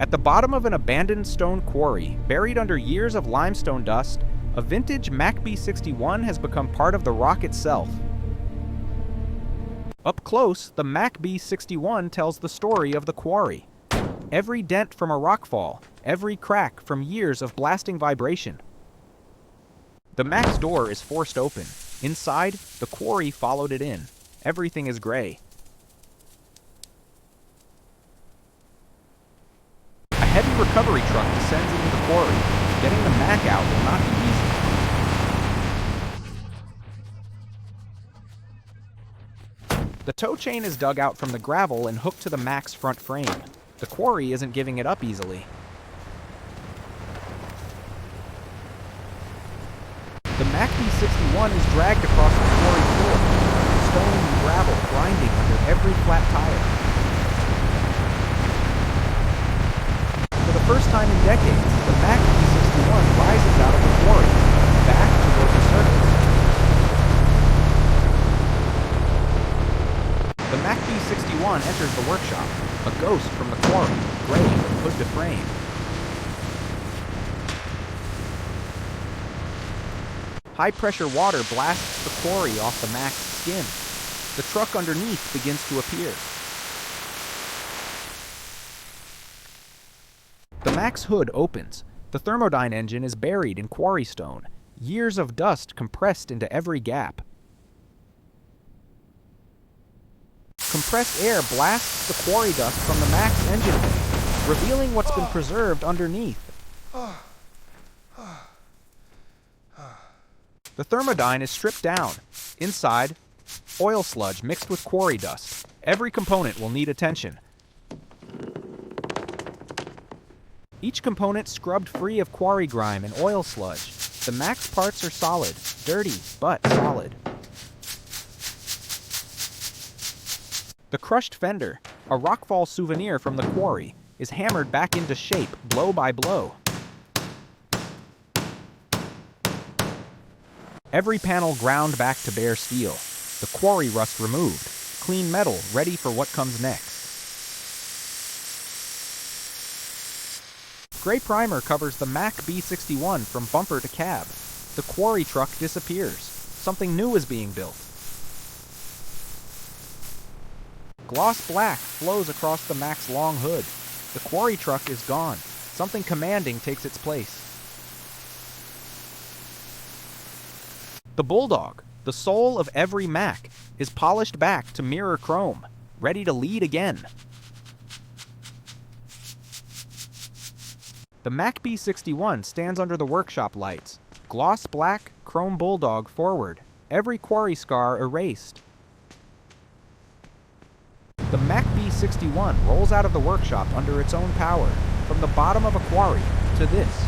At the bottom of an abandoned stone quarry, buried under years of limestone dust, a vintage Mack B61 has become part of the rock itself. Up close, the Mack B61 tells the story of the quarry. Every dent from a rockfall, every crack from years of blasting vibration. The Mack's door is forced open. Inside, the quarry followed it in. Everything is gray. A heavy recovery truck descends into the quarry. Getting the Mack out will not be easy. The tow chain is dug out from the gravel and hooked to the Mack's front frame. The quarry isn't giving it up easily. The Mack B61 is dragged across the quarry floor, stone and gravel grinding under every flat tire. For the first time in decades, the Mack B61 rises out of the quarry, back toward the surface. The Mack B61 enters the workshop, a ghost from the quarry, gray from hood to frame. High-pressure water blasts the quarry off the Mack's skin. The truck underneath begins to appear. The Mack's hood opens. The thermodyne engine is buried in quarry stone, years of dust compressed into every gap. Compressed air blasts the quarry dust from the Mack's engine bay, revealing what's been preserved underneath. The thermodyne is stripped down. Inside, oil sludge mixed with quarry dust. Every component will need attention. Each component scrubbed free of quarry grime and oil sludge. The Mack's parts are solid, dirty, but solid. The crushed fender, a rockfall souvenir from the quarry, is hammered back into shape blow by blow. Every panel ground back to bare steel, the quarry rust removed, clean metal ready for what comes next. Gray primer covers the Mack B61 from bumper to cab. The quarry truck disappears. Something new is being built. Gloss black flows across the Mack's long hood. The quarry truck is gone. Something commanding takes its place. The Bulldog, the soul of every Mack, is polished back to mirror chrome, ready to lead again. The Mack B61 stands under the workshop lights. Gloss black, chrome Bulldog forward, every quarry scar erased. The Mack B61 rolls out of the workshop under its own power, from the bottom of a quarry to this.